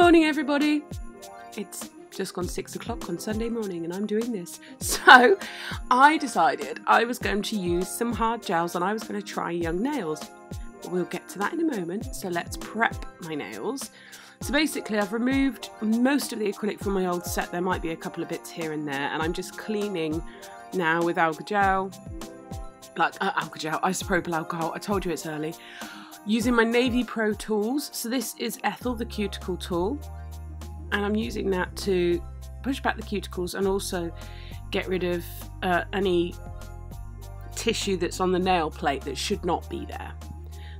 morning, everybody. It's just gone 6 o'clock on Sunday morning and I'm doing this. So I decided I was going to use some hard gels and I was going to try young nails. We'll get to that in a moment. So let's prep my nails. So basically I've removed most of the acrylic from my old set. There might be a couple of bits here and there, and I'm just cleaning now with alcohol gel, isopropyl alcohol. I told you it's early. Using my Navy Pro tools. So this is Ethel, the cuticle tool, and I'm using that to push back the cuticles and also get rid of any tissue that's on the nail plate that should not be there.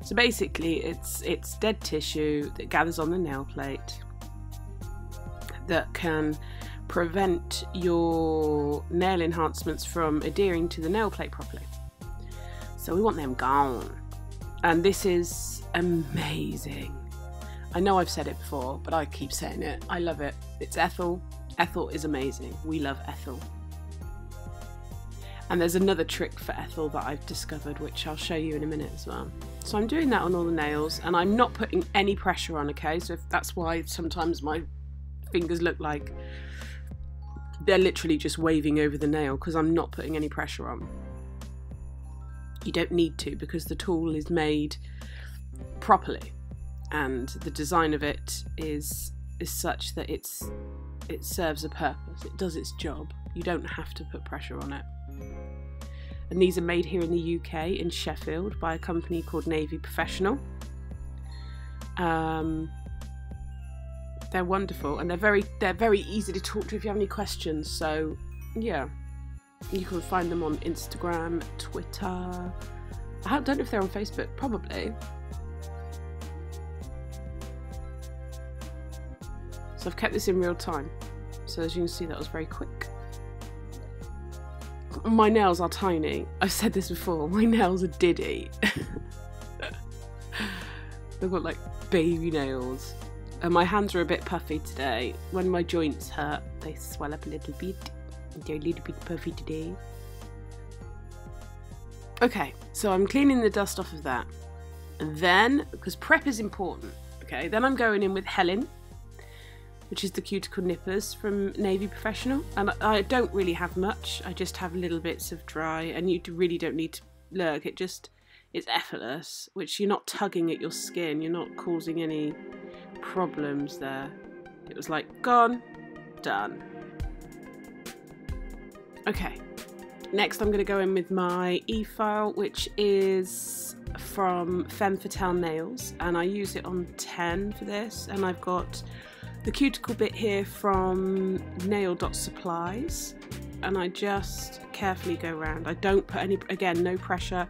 So basically it's dead tissue that gathers on the nail plate that can prevent your nail enhancements from adhering to the nail plate properly. So we want them gone. And this is amazing. I know I've said it before, but I keep saying it. I love it. It's Ethel. Ethel is amazing. We love Ethel. And there's another trick for Ethel that I've discovered, which I'll show you in a minute as well. So I'm doing that on all the nails, and I'm not putting any pressure on, okay? So if that's why sometimes my fingers look like they're literally just waving over the nail, because I'm not putting any pressure on. You don't need to, because the tool is made properly and the design of it is such that it serves a purpose. It does its job. You don't have to put pressure on it. And these are made here in the UK in Sheffield by a company called Navy Professional. They're wonderful, and they're very easy to talk to if you have any questions. So yeah, you can find them on Instagram, Twitter. I don't know if they're on Facebook. Probably. So I've kept this in real time. So as you can see, that was very quick. My nails are tiny. I've said this before. My nails are diddy. They've got like baby nails. And my hands are a bit puffy today. When my joints hurt, they swell up a little bit. They're a little bit puffy today. Okay, so I'm cleaning the dust off of that. And then, because prep is important, okay, then I'm going in with Helen, which is the Cuticle Nippers from Navy Professional. And I don't really have much. I just have little bits of dry, and you really don't need to look. It's effortless, which you're not tugging at your skin. You're not causing any problems there. It was like, gone, done. Okay, next I'm going to go in with my Efile, which is from Femme Fatale nails, and I use it on 10 for this, and I've got the cuticle bit here from Nail Dot Supplies, and I just carefully go around. I don't put any, again, no pressure,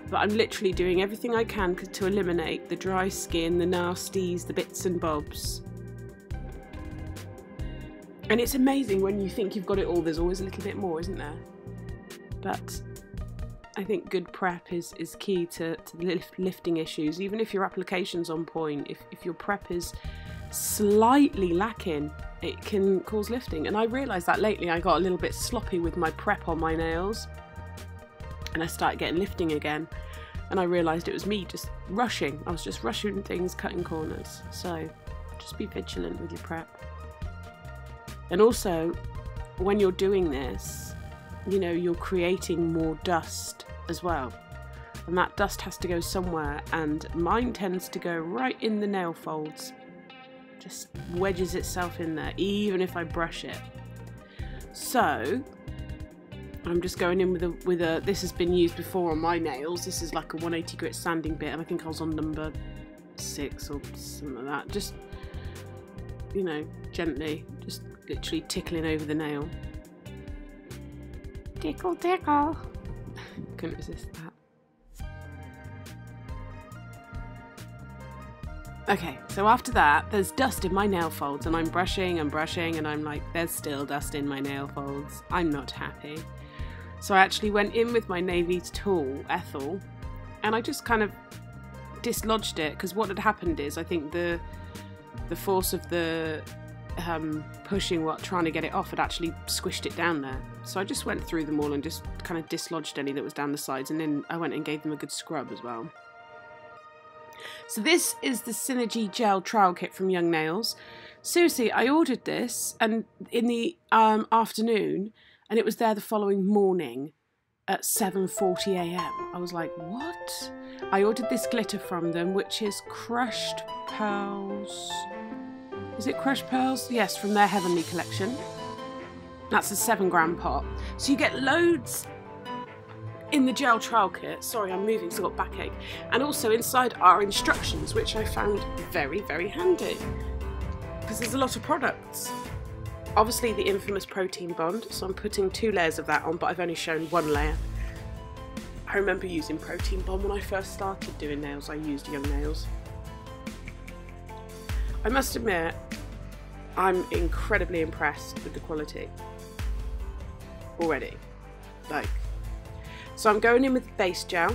but I'm literally doing everything I can to eliminate the dry skin, the nasties, the bits and bobs. And it's amazing when you think you've got it all, there's always a little bit more, isn't there? But I think good prep is key to the lifting issues. Even if your application's on point, if your prep is slightly lacking, it can cause lifting. And I realised that lately. I got a little bit sloppy with my prep on my nails, and I started getting lifting again, and I realised it was me just rushing. I was just rushing things, cutting corners. So just be vigilant with your prep. And also, when you're doing this, you know, you're creating more dust as well, and that dust has to go somewhere, and mine tends to go right in the nail folds. Just wedges itself in there, even if I brush it. So I'm just going in with a this has been used before on my nails. This is like a 180 grit sanding bit, and I think I was on number 6 or something like that. Just, you know, gently, just literally tickling over the nail. Tickle, tickle. Couldn't resist that. Okay, so after that, there's dust in my nail folds, and I'm brushing and brushing, and I'm like, there's still dust in my nail folds. I'm not happy. So I actually went in with my Navy tool, Ethel, and I just kind of dislodged it, because what had happened is, I think the force of the pushing, trying to get it off, had actually squished it down there. So I just went through them all and just kind of dislodged any that was down the sides, and then I went and gave them a good scrub as well. So this is the Synergy Gel Trial Kit from Young Nails. Seriously, I ordered this and in the afternoon, and it was there the following morning at 7:40 AM. I was like, what? I ordered this glitter from them, which is Crushed Pearls. Is it Crushed Pearls? Yes, from their Heavenly collection. That's a 7-gram pot. So you get loads in the gel trial kit. Sorry, I'm moving, so I've got backache. And also inside are instructions, which I found very, very handy, because there's a lot of products. Obviously the infamous protein bond, so I'm putting 2 layers of that on, but I've only shown 1 layer. I remember using protein bond when I first started doing nails. I used Young Nails. I must admit, I'm incredibly impressed with the quality already. Like, so I'm going in with base gel.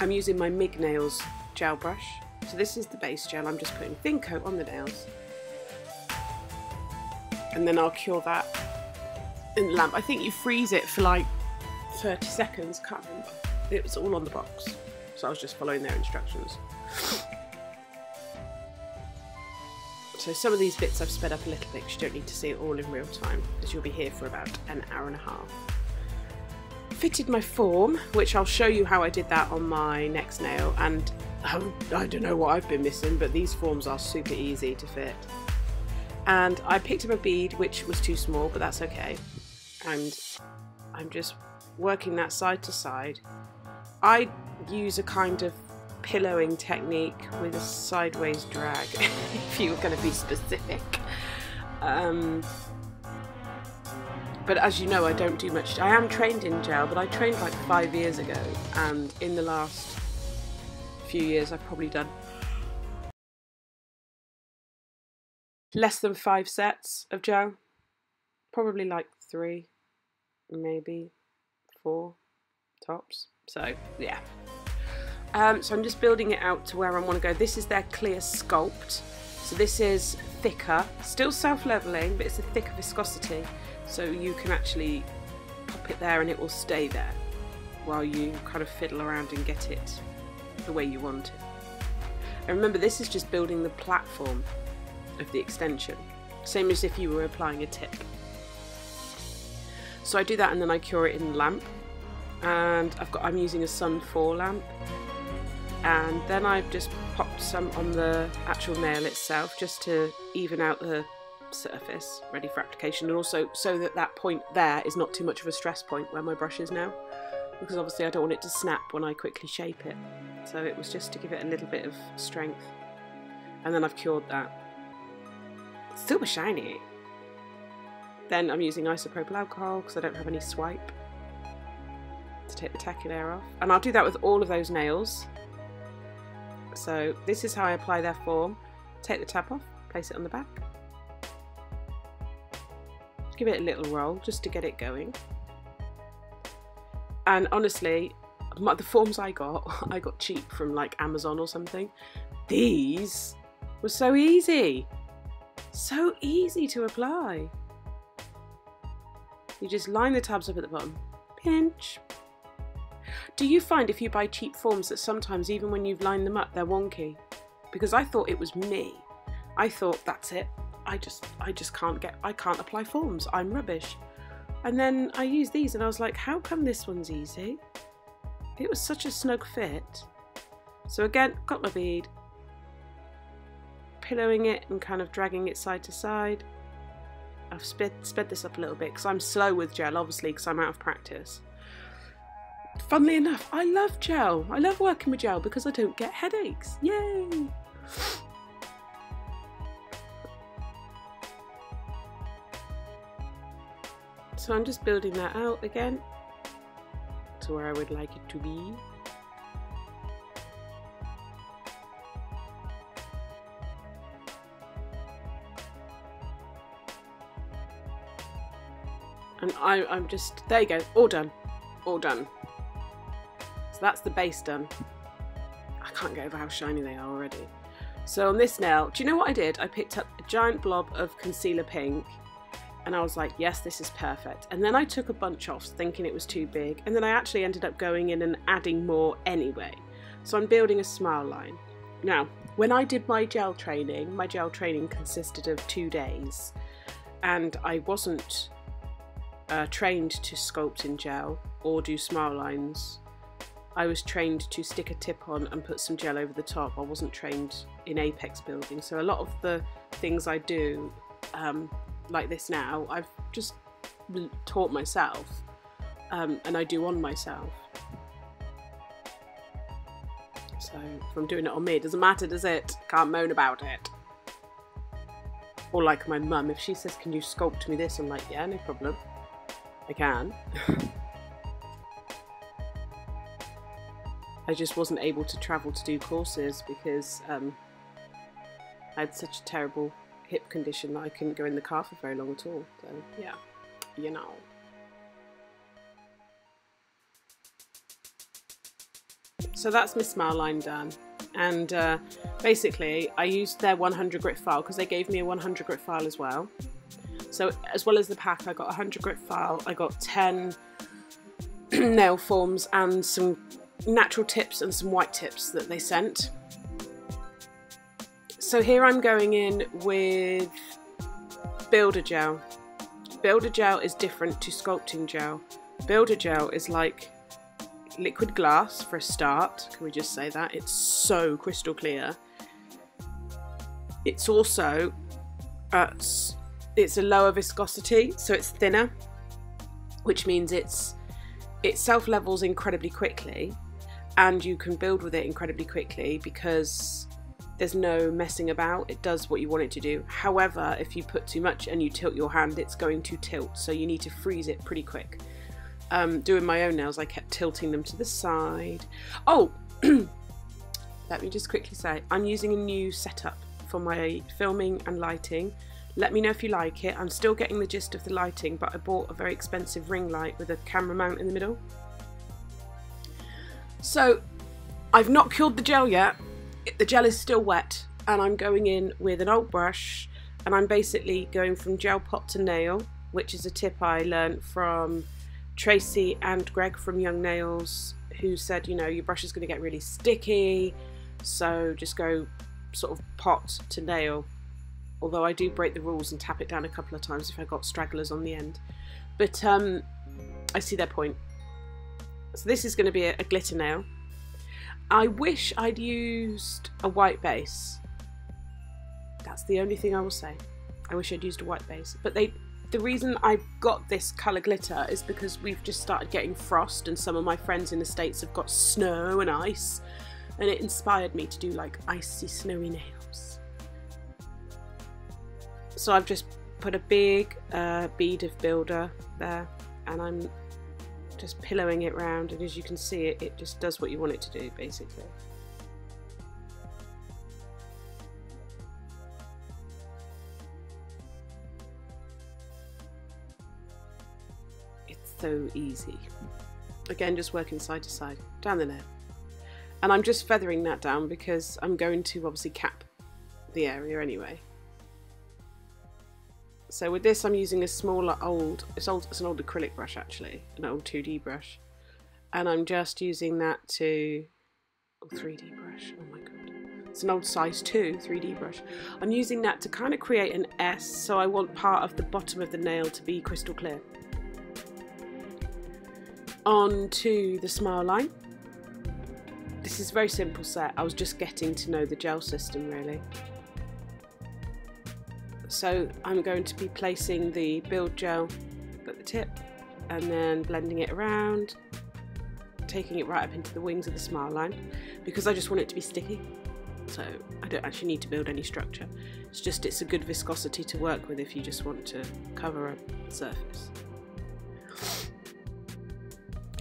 I'm using my MIG Nails gel brush. So this is the base gel. I'm just putting thin coat on the nails. And then I'll cure that in the lamp. I think you freeze it for like 30 seconds, can't remember. It was all on the box. So I was just following their instructions. So some of these bits I've sped up a little bit because you don't need to see it all in real time, because you'll be here for about an hour and a half. Fitted my form, which I'll show you how I did that on my next nail, and I don't know what I've been missing, but these forms are super easy to fit. And I picked up a bead which was too small, but that's okay, and I'm just working that side to side. I use a kind of pillowing technique with a sideways drag, if you were going to be specific. But as you know, I don't do much. I am trained in gel, but I trained like 5 years ago, and in the last few years I've probably done less than 5 sets of gel. Probably like 3, maybe 4 tops. So yeah. So I'm just building it out to where I want to go. This is their clear Sculpt. So this is thicker, still self-leveling, but it's a thicker viscosity. So you can actually pop it there and it will stay there while you kind of fiddle around and get it the way you want it. And remember, this is just building the platform of the extension, same as if you were applying a tip. So I do that and then I cure it in the lamp, and I'm using a Sun 4 lamp, and then I've just popped some on the actual nail itself just to even out the surface, ready for application, and also so that that point there is not too much of a stress point where my brush is now, because obviously I don't want it to snap when I quickly shape it. So it was just to give it a little bit of strength, and then I've cured that. It's super shiny. Then I'm using isopropyl alcohol because I don't have any swipe to take the tacky layer off, and I'll do that with all of those nails. So this is how I apply their form. Take the tab off, place it on the back, give it a little roll just to get it going. And honestly, the forms I got cheap from like Amazon or something. These were so easy to apply. You just line the tabs up at the bottom, pinch. Do you find if you buy cheap forms that sometimes even when you've lined them up they're wonky? Because I thought it was me. I thought that's it. I can't apply forms. I'm rubbish. And then I used these and I was like, how come this one's easy? It was such a snug fit. So again, got my bead, pillowing it and kind of dragging it side to side. I've sped this up a little bit because I'm slow with gel, obviously, because I'm out of practice. Funnily enough, I love gel. I love working with gel because I don't get headaches. Yay! So I'm just building that out again to where I would like it to be. And I'm just, there you go, all done, all done. So that's the base done. I can't get over how shiny they are already. So on this nail, do you know what I did? I picked up a giant blob of concealer pink and I was like, yes, this is perfect. And then I took a bunch off thinking it was too big, and then I actually ended up going in and adding more anyway. So I'm building a smile line. Now, when I did my gel training consisted of 2 days, and I wasn't trained to sculpt in gel or do smile lines. I was trained to stick a tip on and put some gel over the top. I wasn't trained in apex building, so a lot of the things I do like this now, I've just taught myself, and I do on myself. So if I'm doing it on me, it doesn't matter, does it? Can't moan about it. Or like my mum, if she says, can you sculpt me this? I'm like, yeah, no problem. I can. I just wasn't able to travel to do courses because I had such a terrible hip condition that I couldn't go in the car for very long at all. So yeah, you know. So that's my smile line done, and basically I used their 100 grit file because they gave me a 100 grit file as well. So as well as the pack, I got a 100 grit file, I got 10 nail forms and some natural tips and some white tips that they sent. So here I'm going in with Builder Gel. Builder Gel is different to sculpting gel. Builder Gel is like liquid glass for a start, can we just say that? It's so crystal clear. It's also it's a lower viscosity, so it's thinner, which means it self-levels incredibly quickly, and you can build with it incredibly quickly because there's no messing about. It does what you want it to do. However, if you put too much and you tilt your hand, it's going to tilt, so you need to freeze it pretty quick. Doing my own nails, I kept tilting them to the side. Oh, let me just quickly say, I'm using a new setup for my filming and lighting. Let me know if you like it. I'm still getting the gist of the lighting, but I bought a very expensive ring light with a camera mount in the middle. So I've not cured the gel yet. The gel is still wet, and I'm going in with an old brush, and I'm basically going from gel pot to nail, which is a tip I learned from Tracy and Greg from Young Nails, who said, you know, your brush is going to get really sticky, so just go sort of pot to nail. Although I do break the rules and tap it down a couple of times if I got stragglers on the end. But I see their point. So this is going to be a glitter nail. I wish I'd used a white base. That's the only thing I will say. I wish I'd used a white base. But the reason I got this colour glitter is because we've just started getting frost, and some of my friends in the States have got snow and ice, and it inspired me to do like icy snowy nails. So I've just put a big bead of builder there, and I'm just pillowing it round, and as you can see, it just does what you want it to do, basically. It's so easy. Again, just working side to side, down the nail. And I'm just feathering that down because I'm going to obviously cap the area anyway. So with this, I'm using a smaller it's an old acrylic brush actually, an old 2D brush, and I'm just using that to 3D brush. Oh my god, it's an old size 2 3D brush. I'm using that to kind of create an S, so I want part of the bottom of the nail to be crystal clear. On to the smile line. This is a very simple set. I was just getting to know the gel system really. So I'm going to be placing the build gel at the tip and then blending it around, taking it right up into the wings of the smile line because I just want it to be sticky. So I don't actually need to build any structure. It's a good viscosity to work with if you just want to cover a surface.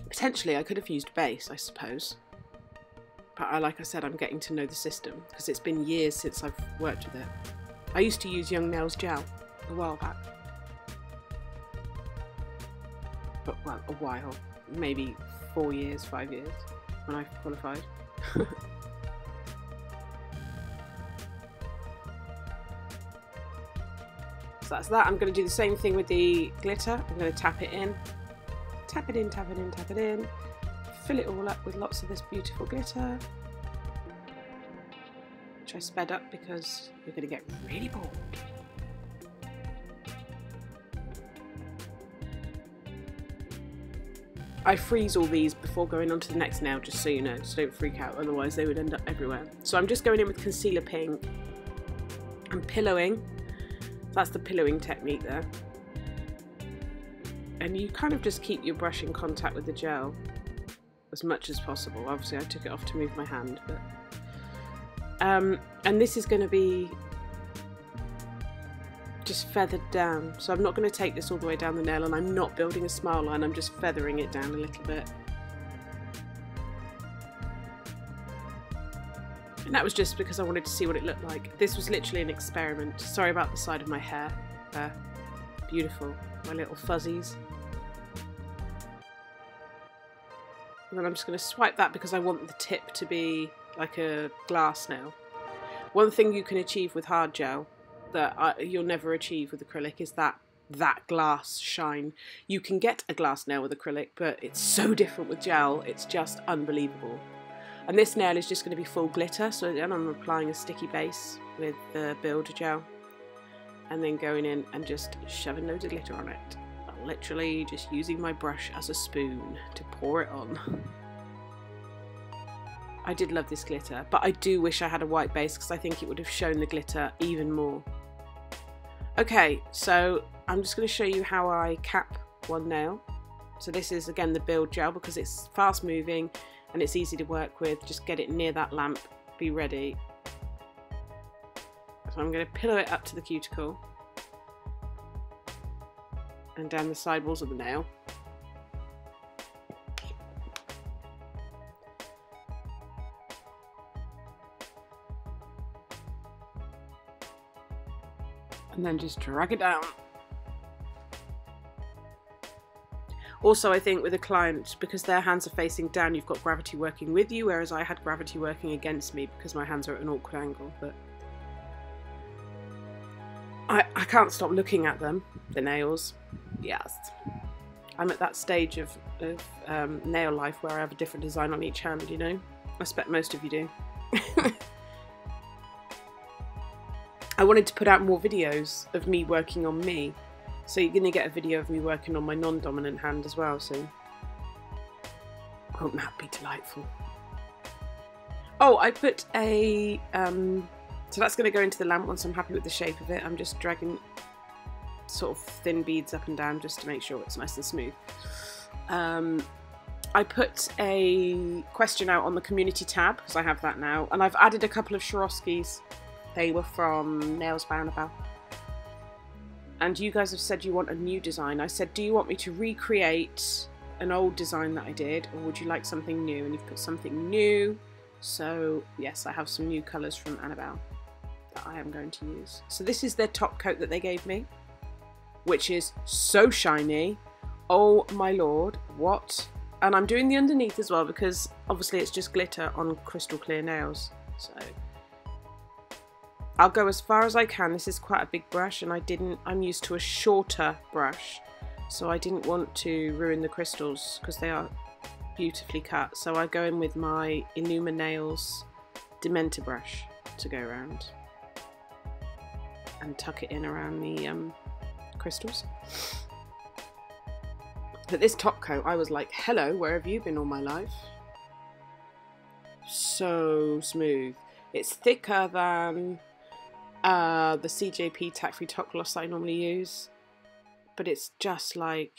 Potentially I could have used base, I suppose. But like I said, I'm getting to know the system because it's been years since I've worked with it. I used to use Young Nails gel a while back. But, well, a while. Maybe 4 years, 5 years when I qualified. So that's that. I'm going to do the same thing with the glitter. I'm going to tap it in. Tap it in, tap it in, tap it in. Fill it all up with lots of this beautiful glitter. which I sped up because you're going to get really bored. I freeze all these before going on to the next nail, just so you know, so don't freak out, otherwise they would end up everywhere. So I'm just going in with concealer pink. I'm pillowing. That's the pillowing technique there. And you kind of just keep your brush in contact with the gel as much as possible. Obviously I took it off to move my hand, but and this is going to be just feathered down, so I'm not going to take this all the way down the nail, and I'm not building a smile line, I'm just feathering it down a little bit. And that was just because I wanted to see what it looked like. This was literally an experiment. Sorry about the side of my hair. Beautiful, my little fuzzies. And then I'm just going to swipe that because I want the tip to be like a glass nail. One thing you can achieve with hard gel that you'll never achieve with acrylic is that glass shine. You can get a glass nail with acrylic, but it's so different with gel, it's just unbelievable. And this nail is just going to be full glitter, so then I'm applying a sticky base with the builder gel and then going in and just shoving loads of glitter on it. Literally just using my brush as a spoon to pour it on. I did love this glitter, but I do wish I had a white base because I think it would have shown the glitter even more. Okay, so I'm just going to show you how I cap one nail. So this is again the build gel because it's fast moving and it's easy to work with. Just get it near that lamp, be ready. So I'm going to pillow it up to the cuticle and down the side walls of the nail. And then just drag it down. Also, I think with a client, because their hands are facing down, you've got gravity working with you, whereas I had gravity working against me because my hands are at an awkward angle. But I can't stop looking at them, the nails. Yes. I'm at that stage of nail life where I have a different design on each hand, you know? I expect most of you do. I wanted to put out more videos of me working on me. So you're going to get a video of me working on my non-dominant hand as well soon. Won't that be delightful? Oh, I put a... so that's going to go into the lamp once I'm happy with the shape of it. I'm just dragging sort of thin beads up and down just to make sure it's nice and smooth. I put a question out on the community tab because I have that now. And I've added a couple of Swarovskis. They were from Nails by Annabelle. And you guys have said you want a new design. I said, do you want me to recreate an old design that I did, or would you like something new? And you've put something new. So yes, I have some new colours from Annabelle that I am going to use. So this is their top coat that they gave me, which is so shiny. Oh my lord, what? And I'm doing the underneath as well because obviously it's just glitter on crystal clear nails. So I'll go as far as I can. This is quite a big brush and I'm used to a shorter brush, so I didn't want to ruin the crystals because they are beautifully cut. So I go in with my Illuma Nails Dementor brush to go around and tuck it in around the crystals. But this top coat, I was like, hello, where have you been all my life? So smooth. It's thicker than the CJP tack-free top gloss that I normally use, but it's just like,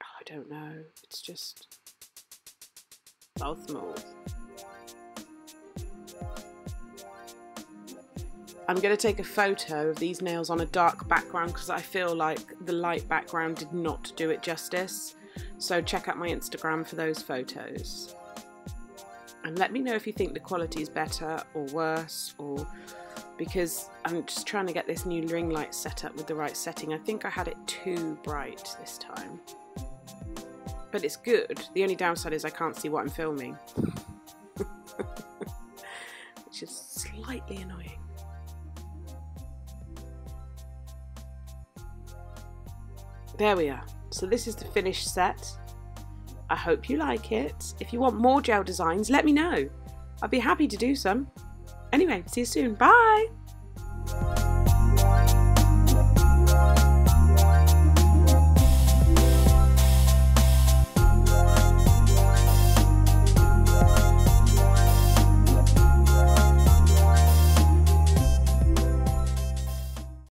I don't know, it's just so smooth. I'm going to take a photo of these nails on a dark background because I feel like the light background did not do it justice, so check out my Instagram for those photos and let me know if you think the quality is better or worse, or because I'm just trying to get this new ring light set up with the right setting. I think I had it too bright this time, but it's good. The only downside is I can't see what I'm filming, which is slightly annoying. There we are. So this is the finished set. I hope you like it. If you want more gel designs, let me know. I'd be happy to do some. Anyway, see you soon. Bye!